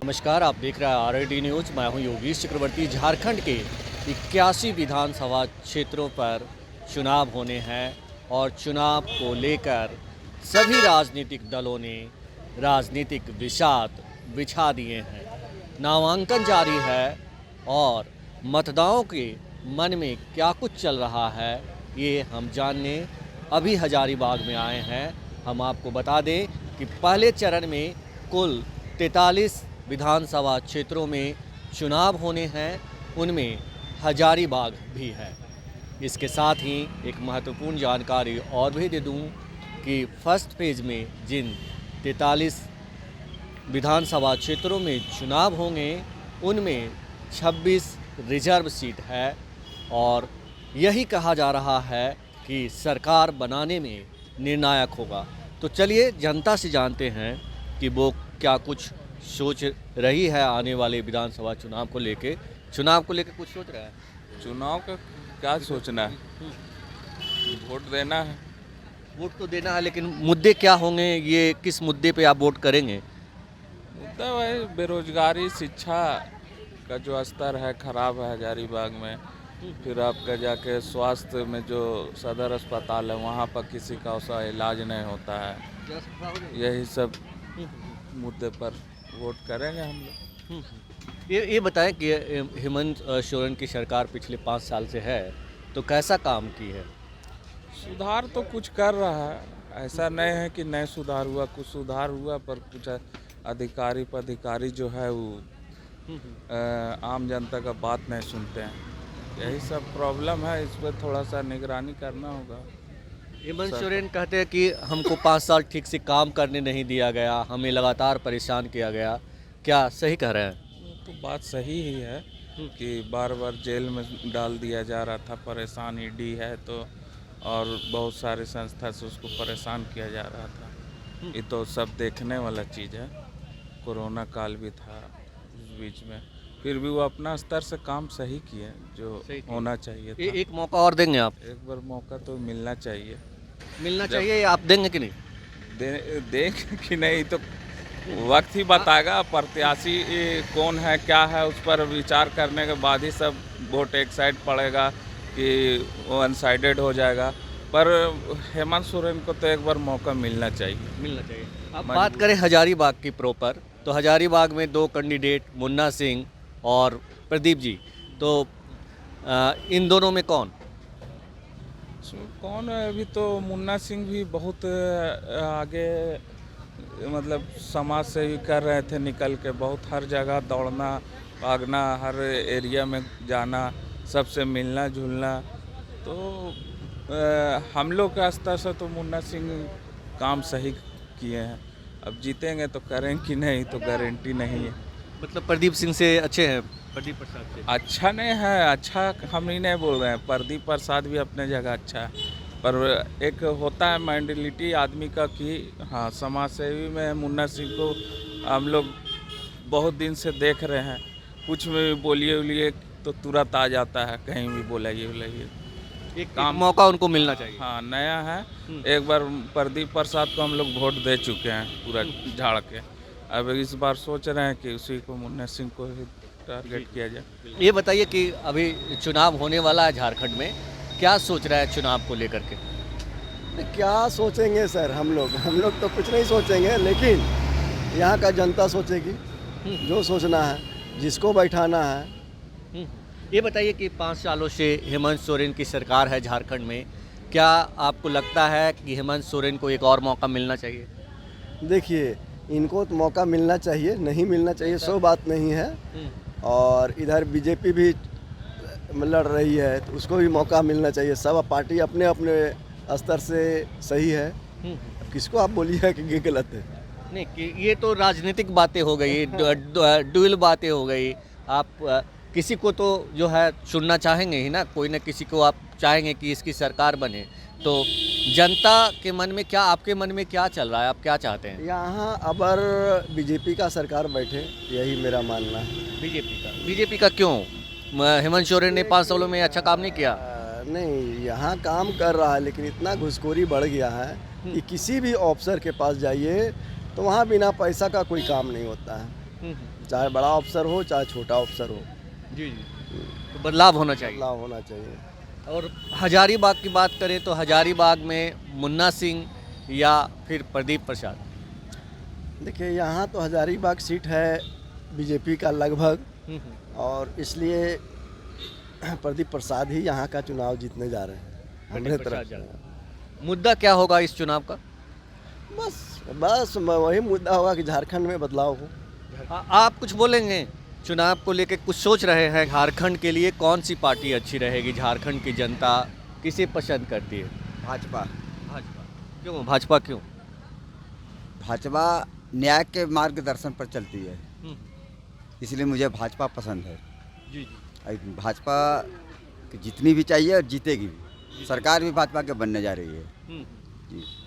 नमस्कार, आप देख रहे हैं आरआईडी न्यूज़। मैं हूं योगेश चक्रवर्ती। झारखंड के 81 विधानसभा क्षेत्रों पर चुनाव होने हैं और चुनाव को लेकर सभी राजनीतिक दलों ने राजनीतिक बिसात बिछा दिए हैं। नामांकन जारी है और मतदाताओं के मन में क्या कुछ चल रहा है ये हम जानने अभी हजारीबाग में आए हैं। हम आपको बता दें कि पहले चरण में कुल 43 विधानसभा क्षेत्रों में चुनाव होने हैं, उनमें हजारीबाग भी है। इसके साथ ही एक महत्वपूर्ण जानकारी और भी दे दूं कि फर्स्ट फेज में जिन 43 विधानसभा क्षेत्रों में चुनाव होंगे उनमें 26 रिजर्व सीट है और यही कहा जा रहा है कि सरकार बनाने में निर्णायक होगा। तो चलिए जनता से जानते हैं कि वो क्या कुछ सोच रही है आने वाले विधानसभा चुनाव को लेके कुछ सोच रहा है। चुनाव का क्या सोचना है, वोट देना है। वोट तो देना है, लेकिन मुद्दे क्या होंगे, ये किस मुद्दे पे आप वोट करेंगे? मुद्दा वही बेरोजगारी, शिक्षा का जो स्तर है खराब है हजारीबाग में। फिर आपका जाके स्वास्थ्य में जो सदर अस्पताल है वहाँ पर किसी का उसका इलाज नहीं होता है। यही सब मुद्दे पर वोट करेंगे हम लोग। ये बताएं कि हेमंत सोरेन की सरकार पिछले 5 साल से है, तो कैसा काम की है? सुधार तो कुछ कर रहा है, ऐसा नहीं है कि नहीं सुधार हुआ, कुछ सुधार हुआ, पर कुछ अधिकारी पदाधिकारी जो है वो आम जनता का बात नहीं सुनते हैं। यही सब प्रॉब्लम है, इस पर थोड़ा सा निगरानी करना होगा। हेमंत सोरेन कहते हैं कि हमको 5 साल ठीक से काम करने नहीं दिया गया, हमें लगातार परेशान किया गया। क्या सही कह रहे हैं? तो बात सही ही है कि बार बार जेल में डाल दिया जा रहा था, परेशान ईडी है तो, और बहुत सारी संस्था से उसको परेशान किया जा रहा था। ये तो सब देखने वाला चीज़ है। कोरोना काल भी था उस बीच में, फिर भी वो अपना स्तर से काम सही किए जो होना चाहिए था। एक मौका और देंगे आप? एक बार मौका तो मिलना चाहिए। आप देंगे कि नहीं? देंगे कि नहीं तो वक्त ही बताएगा। प्रत्याशी कौन है क्या है उस पर विचार करने के बाद ही सब वोट एक साइड पड़ेगा कि वो अनसाइडेड हो जाएगा। पर हेमंत सोरेन को तो एक बार मौका मिलना चाहिए। अब बात करें हजारीबाग की प्रॉपर, तो हजारीबाग में 2 कैंडिडेट मुन्ना सिंह और प्रदीप जी, तो इन दोनों में कौन है? अभी तो मुन्ना सिंह भी बहुत आगे, मतलब समाज सेवी कर रहे थे, निकल के बहुत हर जगह दौड़ना भागना, हर एरिया में जाना, सबसे मिलना जुलना। तो हम लोग के स्तर से तो मुन्ना सिंह काम सही किए हैं। अब जीतेंगे तो करें कि नहीं तो गारंटी नहीं है। मतलब प्रदीप सिंह से अच्छे हैं? प्रदीप प्रसाद से अच्छा नहीं है, अच्छा हम ही नहीं बोल रहे हैं, प्रदीप प्रसाद भी अपने जगह अच्छा है, पर एक होता है मेंटालिटी आदमी का कि हाँ समाज सेवी में मुन्ना सिंह को हम लोग बहुत दिन से देख रहे हैं। कुछ में भी बोलिए उलिए तो तुरंत आ जाता है, कहीं भी बोलाइए उलाइए। एक मौका उनको मिलना चाहिए। हाँ, नया है। एक बार प्रदीप प्रसाद को हम लोग वोट दे चुके हैं पूरा झाड़ के। अब इस बार सोच रहे हैं कि उसी को मुन्ना सिंह को ही टारगेट किया जाए। ये बताइए कि अभी चुनाव होने वाला है झारखंड में, क्या सोच रहा है चुनाव को लेकर के? क्या सोचेंगे सर, हम लोग तो कुछ नहीं सोचेंगे, लेकिन यहाँ का जनता सोचेगी जो सोचना है, जिसको बैठाना है। ये बताइए कि 5 सालों से हेमंत सोरेन की सरकार है झारखंड में, क्या आपको लगता है कि हेमंत सोरेन को एक और मौका मिलना चाहिए? देखिए, इनको तो मौका मिलना चाहिए, नहीं मिलना चाहिए सो बात नहीं है। और इधर बीजेपी भी लड़ रही है तो उसको भी मौका मिलना चाहिए। सब पार्टी अपने अपने स्तर से सही है। अब किसको आप बोलिए कि ये गलत है? नहीं, कि ये तो राजनीतिक बातें हो गई, ड्यूल बातें हो गई। आप किसी को तो जो है चुनना चाहेंगे ही ना, कोई ना किसी को आप चाहेंगे कि इसकी सरकार बने। तो जनता के मन में क्या, आपके मन में क्या चल रहा है, आप क्या चाहते हैं? यहाँ अबर बीजेपी का सरकार बैठे, यही मेरा मानना है। बीजेपी का क्यों? हेमंत सोरेन ने 5 सालों में अच्छा काम नहीं किया? नहीं, यहाँ काम कर रहा है, लेकिन इतना घुसखोरी बढ़ गया है कि किसी भी ऑफिसर के पास जाइए तो वहाँ बिना पैसा का कोई काम नहीं होता है। चाहे बड़ा अफसर हो चाहे छोटा अफसर हो, जी जी, तो बदलाव होना चाहिए। बदलाव होना चाहिए। और हजारीबाग की बात करें तो हजारीबाग में मुन्ना सिंह या फिर प्रदीप प्रसाद? देखिए यहाँ तो हजारीबाग सीट है बीजेपी का लगभग, और इसलिए प्रदीप प्रसाद ही यहाँ का चुनाव जीतने जा रहे हैं हमारे तरफ से। मुद्दा क्या होगा इस चुनाव का? बस वही मुद्दा होगा कि झारखंड में बदलाव हो। आप कुछ बोलेंगे चुनाव को लेके? कुछ सोच रहे हैं झारखंड के लिए कौन सी पार्टी अच्छी रहेगी? झारखंड की जनता किसे पसंद करती है? भाजपा। भाजपा क्यों? भाजपा क्यों? भाजपा न्याय के मार्गदर्शन पर चलती है, इसलिए मुझे भाजपा पसंद है। जी जी। भाजपा जितनी भी चाहिए और जीतेगी भी। सरकार भी भाजपा के बनने जा रही है।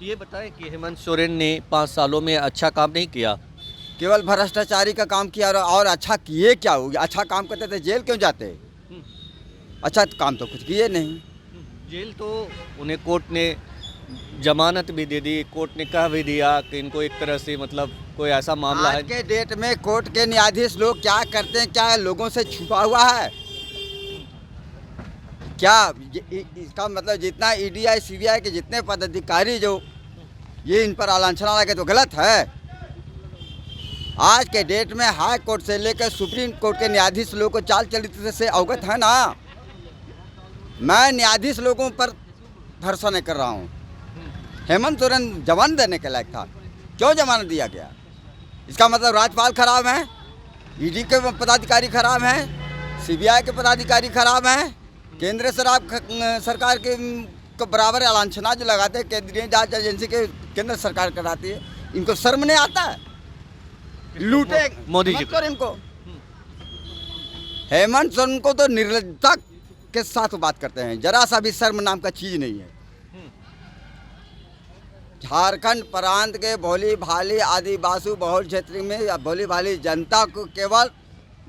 ये बताएं कि हेमंत सोरेन ने 5 सालों में अच्छा काम नहीं किया। केवल भ्रष्टाचारी का काम किया, और अच्छा किए क्या हो? अच्छा काम करते थे जेल क्यों जाते? अच्छा काम तो कुछ किए नहीं। जेल तो उन्हें कोर्ट ने जमानत भी दे दी, कोर्ट ने कह भी दिया कि इनको एक तरह से मतलब कोई ऐसा मामला है। आज के डेट में कोर्ट के न्यायाधीश लोग क्या करते हैं, क्या लोगों से छुपा हुआ है क्या? इसका मतलब जितना ईडीआई सीबीआई के जितने पदाधिकारी जो ये इन पर आलांछना लगे तो गलत है। आज के डेट में हाई कोर्ट से लेकर सुप्रीम कोर्ट के न्यायाधीश लोगों को चाल चरित्र से अवगत है ना। मैं न्यायाधीश लोगों पर भरोसा नहीं कर रहा हूँ। हेमंत सोरेन जमानत देने के लायक था, क्यों जमानत दिया गया? इसका मतलब राज्यपाल खराब है, ईडी के पदाधिकारी खराब हैं, सीबीआई के पदाधिकारी खराब हैं, केंद्र सरकार के बराबर आलांछना जो लगाते हैं केंद्रीय जांच एजेंसी के केंद्र सरकार कराती है, इनको शर्म नहीं आता है? लूटे मोदी जी हेमंत सोरेन को। हेमंत सोरेन को तो निर्लज्जता के साथ बात करते हैं, जरा सा भी शर्म नाम का चीज नहीं है। झारखंड प्रांत के भोली भाली आदिवासी बहुल क्षेत्र में भोली भाली जनता को केवल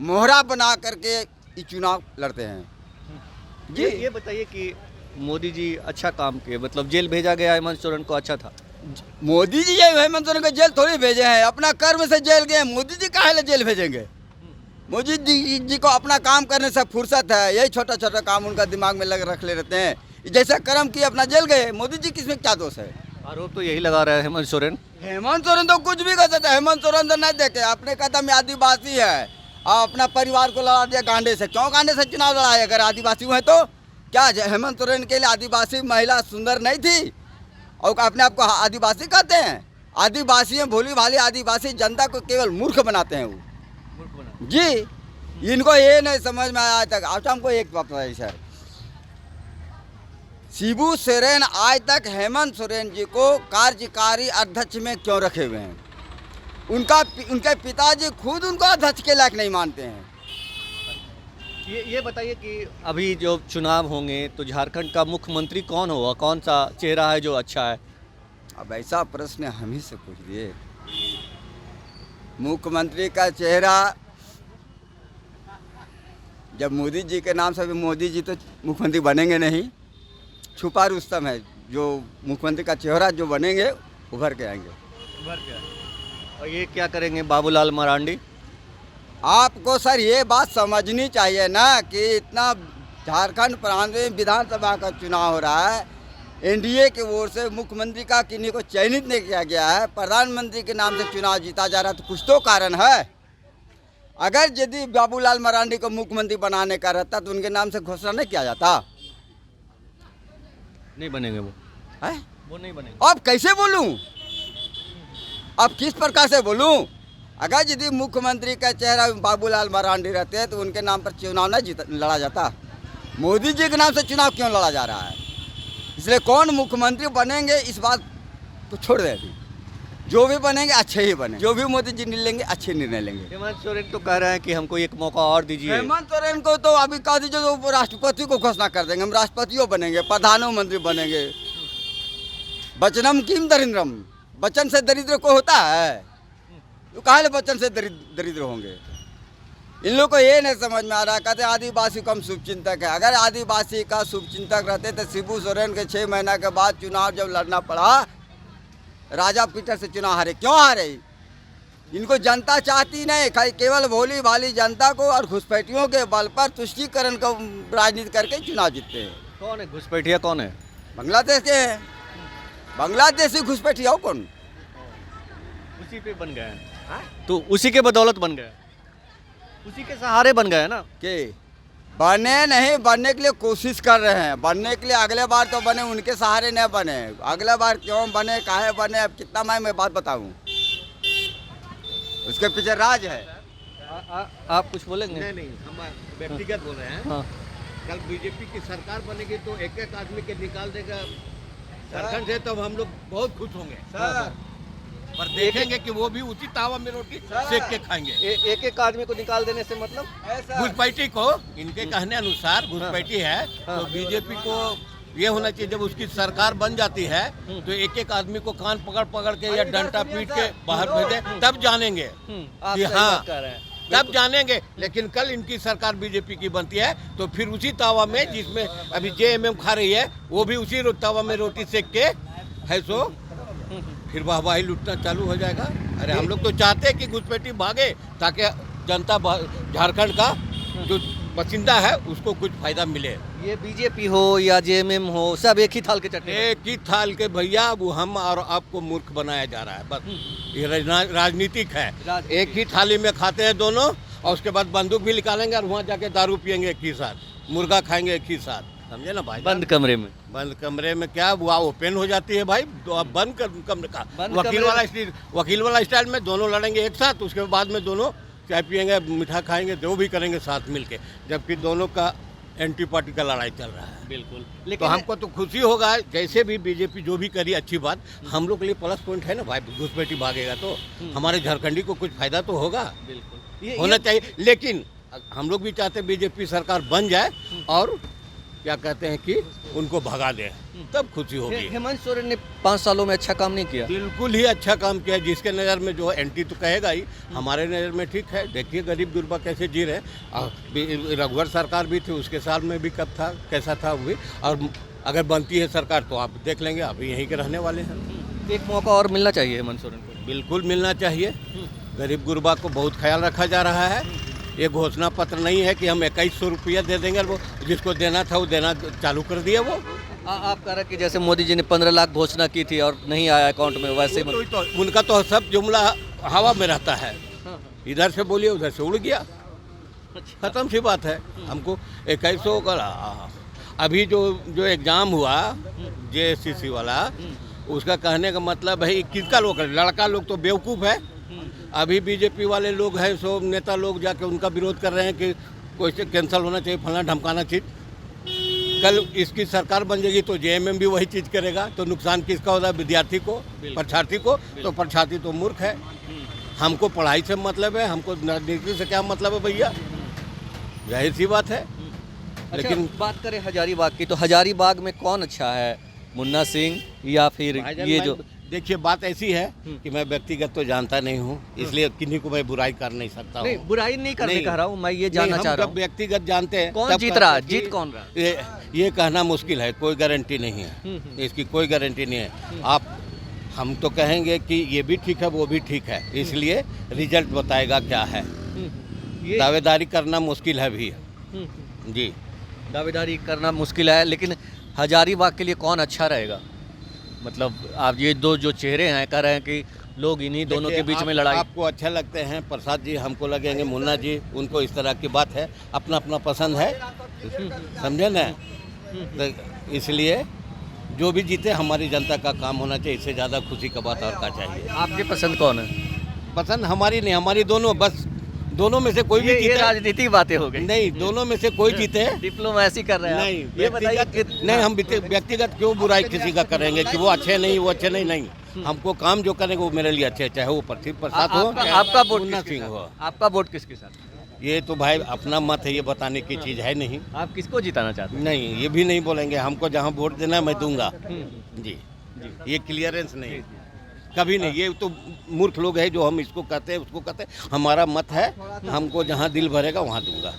मोहरा बना करके ये चुनाव लड़ते हैं। जी ये बताइए कि मोदी जी अच्छा काम किए, मतलब जेल भेजा गया हेमंत सोरेन को, अच्छा था? मोदी जी ये हेमंत सोरेन को जेल थोड़ी भेजे हैं, अपना कर्म से जेल गए। मोदी जी काहे जेल भेजेंगे? मोदी जी को अपना काम करने से फुर्सत है, यही छोटा छोटा काम उनका दिमाग में लग रख ले रहते हैं। जैसा कर्म किए अपना जेल गए। मोदी जी किसमें क्या दोष है? आरोप तो यही लगा रहा है हेमंत सोरेन। हेमंत सोरेन तो कुछ भी कर सकता है। हेमंत सोरेन तो नहीं देखे, अपने कहता मैं आदिवासी है और अपना परिवार को लड़ा दिया गांडे से। क्यों गांडे से चुनाव लड़ाए अगर आदिवासी हुए तो? क्या हेमंत सोरेन के लिए आदिवासी महिला सुंदर नहीं थी और अपने आप को आदिवासी कहते हैं? आदिवासी भोली भाली आदिवासी जनता को केवल मूर्ख बनाते हैं वो। जी इनको ये नहीं समझ में आया आज तक। आज हमको एक बात है सर, शिबू सोरेन आज तक हेमंत सोरेन जी को कार्यकारी अध्यक्ष में क्यों रखे हुए हैं? उनके पिताजी खुद उनको अध्यक्ष के लायक नहीं मानते हैं। ये बताइए कि अभी जो चुनाव होंगे तो झारखंड का मुख्यमंत्री कौन होगा? कौन सा चेहरा है जो अच्छा है? अब ऐसा प्रश्न हम ही से पूछिए। मुख्यमंत्री का चेहरा जब मोदी जी के नाम से, भी मोदी जी तो मुख्यमंत्री बनेंगे नहीं, छुपा रुस्तम है जो मुख्यमंत्री का चेहरा जो बनेंगे उभर के आएंगे। और ये क्या करेंगे बाबूलाल मरांडी? आपको सर ये बात समझनी चाहिए ना कि इतना झारखंड प्रांत में विधानसभा का चुनाव हो रहा है, एनडीए की ओर से मुख्यमंत्री का किन्हीं को चयनित नहीं किया गया है, प्रधानमंत्री के नाम से चुनाव जीता जा रहा है, तो कुछ तो कारण है। अगर यदि बाबूलाल मरांडी को मुख्यमंत्री बनाने का रहता तो उनके नाम से घोषणा नहीं किया जाता। नहीं बनेंगे वो, है वो नहीं बनेंगे। अब कैसे बोलूं? अब किस प्रकार से बोलूं? अगर यदि मुख्यमंत्री का चेहरा बाबूलाल मरांडी रहते तो उनके नाम पर चुनाव नहीं लड़ा जाता। मोदी जी के नाम से चुनाव क्यों लड़ा जा रहा है? इसलिए कौन मुख्यमंत्री बनेंगे इस बात को छोड़ दे। अभी जो भी बनेंगे अच्छे ही बने, जो भी मोदी जी लेंगे अच्छे निर्णय लेंगे। हेमंत सोरेन तो कह रहे हैं कि हमको एक मौका और दीजिए। हेमंत सोरेन को तो अभी कह दीजिए तो राष्ट्रपति को घोषणा कर देंगे, हम राष्ट्रपतियों बनेंगे, प्रधानमंत्री बनेंगे। वचनम किम दरिद्रम, वचन से दरिद्र को होता है तो काहे वचन से दरिद्र होंगे? इन लोग को ये नहीं समझ में आ रहा। कहते आदिवासी को हम शुभचिंतक है। अगर आदिवासी का शुभचिंतक रहते तो शिबू सोरेन के 6 महीना के बाद चुनाव जब लड़ना पड़ा, राजा पीटर से चुनाव हारे। क्यों हारे? इनको जनता चाहती नहीं, केवल भोली भाली जनता को और घुसपैठियों के बल पर तुष्टीकरण का राजनीति करके चुनाव जीतते हैं। कौन है घुसपैठिया, कौन है? बांग्लादेश के हैं, बांग्लादेशी घुसपैठिया कौन? उसी पे बन गए हैं, तो उसी के बदौलत बन गए, उसी के सहारे बन गए ना। के बने नहीं, बनने के लिए कोशिश कर रहे हैं, बनने के लिए अगले बार तो बने, उनके सहारे नहीं बने। अगले बार क्यों बने, काहे बने, अब कितना मैं बात बताऊं, उसके पीछे राज है। आप कुछ बोलेंगे? नहीं, हम व्यक्तिगत बोल रहे हैं। हाँ। कल बीजेपी की सरकार बनेगी तो एक एक आदमी के निकाल देगा झारखंड से, तब हम लोग बहुत खुश होंगे सर, पर देखेंगे कि वो भी उसी तावा में रोटी सेक के खाएंगे। एक एक आदमी को निकाल देने से मतलब घुसपैठी को, इनके कहने अनुसार घुसपैठी है, तो बीजेपी को ये होना चाहिए जब उसकी सरकार बन जाती है तो एक एक आदमी को कान पकड़ पकड़ के या डंडा पीट के बाहर भेजे, तब जानेंगे आप कि सही हाँ, बात कर रहे हैं। तब जानेंगे। लेकिन कल इनकी सरकार बीजेपी की बनती है तो फिर उसी तावा में जिसमें अभी जेएमएम खा रही है, वो भी उसी तावा में रोटी सेक के है सो फिर वाहवाही लूटना चालू हो जाएगा। अरे हम लोग तो चाहते हैं कि घुसपैठी भागे ताकि जनता झारखंड का जो बसिंदा है उसको कुछ फायदा मिले। ये बीजेपी हो या जेएमएम हो, सब एक ही थाल के चट्टे। एक ही थाल के भैया, वो हम और आपको मूर्ख बनाया जा रहा है, बस ये राजनीतिक है। एक ही थाली में खाते हैं दोनों, और उसके बाद बंदूक भी निकालेंगे और वहाँ जाके दारू पियेंगे एक ही साथ, मुर्गा खाएंगे एक ही साथ, समझे ना भाई? बंद कमरे में। बंद कमरे में क्या वो ओपन हो जाती है भाई, तो अब बंद कमरे का वकील वाला स्टाइल में दोनों लड़ेंगे एक साथ, उसके बाद में दोनों चाय पियेंगे, मीठा खाएंगे, जो भी करेंगे साथ मिलके, जबकि दोनों का एंटी पार्टी का लड़ाई चल रहा है। बिल्कुल, तो लेकिन हमको तो खुशी होगा, जैसे भी बीजेपी जो भी करी अच्छी बात, हम लोग के लिए प्लस पॉइंट है ना भाई। घुसपैठी भागेगा तो हमारे झारखंडी को कुछ फायदा तो होगा, बिल्कुल होना चाहिए। लेकिन हम लोग भी चाहते बीजेपी सरकार बन जाए और क्या कहते हैं कि उनको भगा दे, तब खुशी होगी। हेमंत सोरेन ने 5 सालों में अच्छा काम नहीं किया। बिल्कुल ही अच्छा काम किया, जिसके नज़र में जो एंटी तो कहेगा ही, हमारे नज़र में ठीक है। देखिए गरीब गुरबा कैसे जी रहे। रघुवर सरकार भी थी, उसके साल में भी कब था, कैसा था वो भी, और अगर बनती है सरकार तो आप देख लेंगे, अभी यहीं के रहने वाले हैं। एक मौका और मिलना चाहिए हेमंत सोरेन को। बिल्कुल मिलना चाहिए। गरीब गुरबा को बहुत ख्याल रखा जा रहा है। ये घोषणा पत्र नहीं है कि हम 2100 रुपया दे देंगे, वो जिसको देना था वो देना चालू कर दिया। वो आप कह रहे कि जैसे मोदी जी ने 15 लाख घोषणा की थी और नहीं आया अकाउंट में, वैसे तो उनका तो सब जुमला हवा में रहता है, इधर से बोलिए उधर से उड़ गया, खत्म सी बात है। हमको 2100 का अभी जो एग्ज़ाम हुआ JSCC वाला, उसका कहने का मतलब है किसका लोग, लड़का लोग तो बेवकूफ़ है। अभी बीजेपी वाले लोग हैं, सो नेता लोग जाके उनका विरोध कर रहे हैं कि कोई से कैंसिल होना चाहिए, फलाना ढमकाना चाहिए। कल इसकी सरकार बन जाएगी तो जेएमएम भी वही चीज़ करेगा, तो नुकसान किसका होता है? विद्यार्थी को, परीक्षार्थी को। तो परीक्षार्थी तो मूर्ख है। हमको पढ़ाई से मतलब है, हमको राजनीति से क्या मतलब है भैया? जाहिर सी बात है। लेकिन बात करें हजारीबाग की, तो हजारीबाग में कौन अच्छा है, मुन्ना सिंह या फिर ये जो? देखिए बात ऐसी है कि मैं व्यक्तिगत तो जानता नहीं हूँ, इसलिए किन्हीं को मैं बुराई कर नहीं सकता हूँ। बुराई नहीं करने कह रहा हूँ, मैं ये जानना चाह रहा हूँ व्यक्तिगत जानते हैं कौन जीत रहा, जीत कौन रहा, ये कहना मुश्किल है, कोई गारंटी नहीं है इसकी, कोई गारंटी नहीं है। हम तो कहेंगे कि ये भी ठीक है वो भी ठीक है, इसलिए रिजल्ट बताएगा क्या है। दावेदारी करना मुश्किल है भी जी, दावेदारी करना मुश्किल है। लेकिन हजारीबाग के लिए कौन अच्छा रहेगा? मतलब आप ये दो जो चेहरे हैं कह रहे हैं कि लोग इन्हीं दोनों के बीच में लड़ाई। आपको अच्छे लगते हैं प्रसाद जी, हमको लगेंगे मुन्ना जी, उनको इस तरह की बात है, अपना अपना पसंद है, समझे ना? तो इसलिए जो भी जीते हमारी जनता का काम होना चाहिए, इससे ज़्यादा खुशी का बात और क्या चाहिए। आपकी पसंद कौन है? पसंद हमारी नहीं, हमारी दोनों, बस दोनों में से कोई भी जीते। राजनीतिक बातें हो गई। नहीं, दोनों में से कोई जीते। डिप्लोमेसी कर रहे हैं नहीं, ये बताइए नहीं, हम व्यक्तिगत क्यों बुराई किसी का करेंगे कि वो अच्छे नहीं, वो अच्छे नहीं। हमको काम जो करेंगे वो मेरे लिए अच्छे, चाहे वो प्रसाद हो, आपका वोट मुन्ना सिंह हो। आपका वोट किसके साथ? ये तो भाई अपना मत है, ये बताने की चीज़ है नहीं। आप किसको जिताना चाहते हैं? नहीं, ये भी नहीं बोलेंगे, हमको जहाँ वोट देना है मैं दूंगा जी, ये क्लियरेंस नहीं, कभी नहीं। ये तो मूर्ख लोग हैं जो हम इसको कहते हैं उसको कहते हैं। हमारा मत है, हमको जहाँ दिल भरेगा वहाँ दूंगा।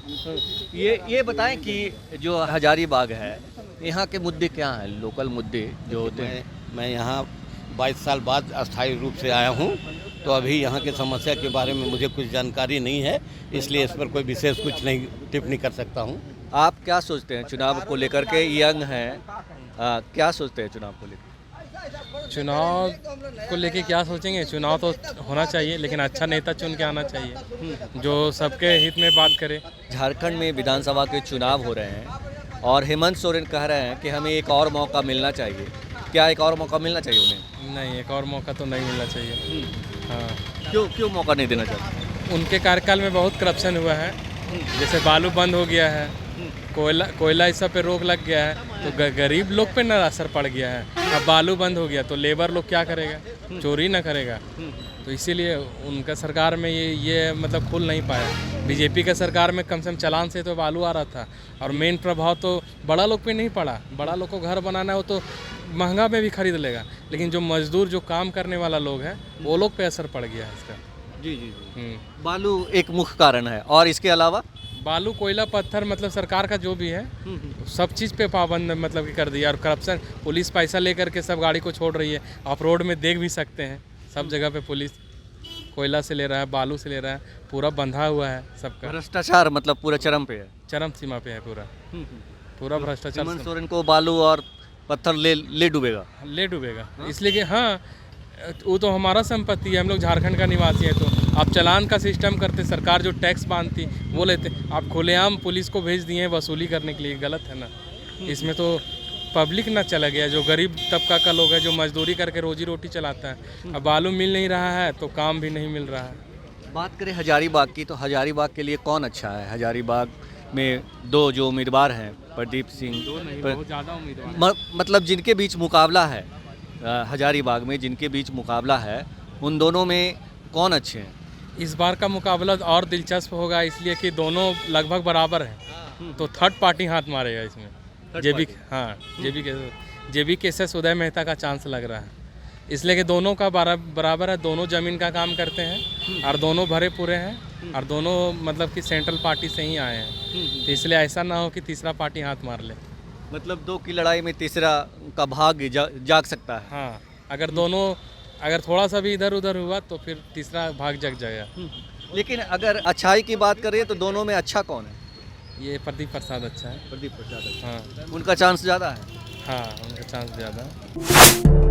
ये बताएं कि जो हजारीबाग है, यहाँ के मुद्दे क्या हैं, लोकल मुद्दे जो होते हैं? मैं यहाँ 22 साल बाद अस्थायी रूप से आया हूँ तो अभी यहाँ की समस्या के बारे में मुझे कुछ जानकारी नहीं है, इसलिए इस पर कोई विशेष कुछ नहीं टिप्पणी कर सकता हूँ। आप क्या सोचते हैं चुनाव को लेकर के? यंग हैं, क्या सोचते हैं चुनाव को लेकर? चुनाव को लेके क्या सोचेंगे? चुनाव तो होना चाहिए, लेकिन अच्छा नेता चुन के आना चाहिए जो सबके हित में बात करे। झारखंड में विधानसभा के चुनाव हो रहे हैं और हेमंत सोरेन कह रहे हैं कि हमें एक और मौका मिलना चाहिए। क्या एक और मौका मिलना चाहिए उन्हें? नहीं, एक और मौका तो नहीं मिलना चाहिए। हाँ, क्यों मौका नहीं देना चाहते? उनके कार्यकाल में बहुत करप्शन हुआ है। जैसे बालू बंद हो गया है, कोयला इस सब पे रोक लग गया है, तो गरीब लोग पे न असर पड़ गया है। अब बालू बंद हो गया तो लेबर लोग क्या करेगा? चोरी ना करेगा। तो इसीलिए उनका सरकार में ये मतलब खुल नहीं पाया। बीजेपी का सरकार में कम से कम चालान से तो बालू आ रहा था, और मेन प्रभाव तो बड़ा लोग पे नहीं पड़ा। बड़ा लोग को घर बनाना हो तो महंगा में भी खरीद लेगा, लेकिन जो मजदूर जो काम करने वाला लोग है वो लोग पे असर पड़ गया है इसका। जी। बालू एक मुख्य कारण है, और इसके अलावा बालू, कोयला, पत्थर, मतलब सरकार का जो भी है सब चीज़ पे पाबंद मतलब कि कर दिया। और करप्शन, पुलिस पैसा लेकर के सब गाड़ी को छोड़ रही है। आप रोड में देख भी सकते हैं, सब जगह पे पुलिस कोयला से ले रहा है, बालू से ले रहा है, पूरा बंधा हुआ है सबका। भ्रष्टाचार मतलब पूरा चरम पे है। चरम सीमा पे है पूरा भ्रष्टाचार। हेमंत सोरेन को बालू और पत्थर ले डूबेगा। इसलिए कि हाँ, वो तो हमारा संपत्ति है, हम लोग झारखंड का निवासी है। तो आप चालान का सिस्टम करते, सरकार जो टैक्स बांधती वो लेते, आप खुलेआम पुलिस को भेज दिए हैं वसूली करने के लिए। गलत है ना? इसमें तो पब्लिक ना चला गया, जो गरीब तबका का लोग है, जो मजदूरी करके रोजी रोटी चलाता है। अब बालू मिल नहीं रहा है तो काम भी नहीं मिल रहा है। बात करें हजारीबाग की, तो हजारीबाग के लिए कौन अच्छा है? हजारीबाग में दो जो उम्मीदवार हैं, प्रदीप सिंह, बहुत ज़्यादा उम्मीदवार मतलब जिनके बीच मुकाबला है, हजारीबाग में जिनके बीच मुकाबला है, उन दोनों में कौन अच्छे हैं? इस बार का मुकाबला और दिलचस्प होगा, इसलिए कि दोनों लगभग बराबर हैं। तो थर्ड पार्टी हाथ मारेगा इसमें। जेबी केसेस उदय मेहता का चांस लग रहा है, इसलिए कि दोनों का बराबर है। दोनों जमीन का काम करते हैं और दोनों भरे पूरे हैं, और दोनों मतलब कि सेंट्रल पार्टी से ही आए हैं। तो इसलिए ऐसा ना हो कि तीसरा पार्टी हाथ मार ले। मतलब दो की लड़ाई में तीसरा का भाग जाग सकता है। हाँ, अगर थोड़ा सा भी इधर उधर हुआ तो फिर तीसरा भाग जग जाएगा। लेकिन अगर अच्छाई की बात करें तो दोनों में अच्छा कौन है? ये प्रदीप प्रसाद अच्छा है। प्रदीप प्रसाद। हाँ, उनका चांस ज़्यादा है। हाँ, उनका चांस ज़्यादा है।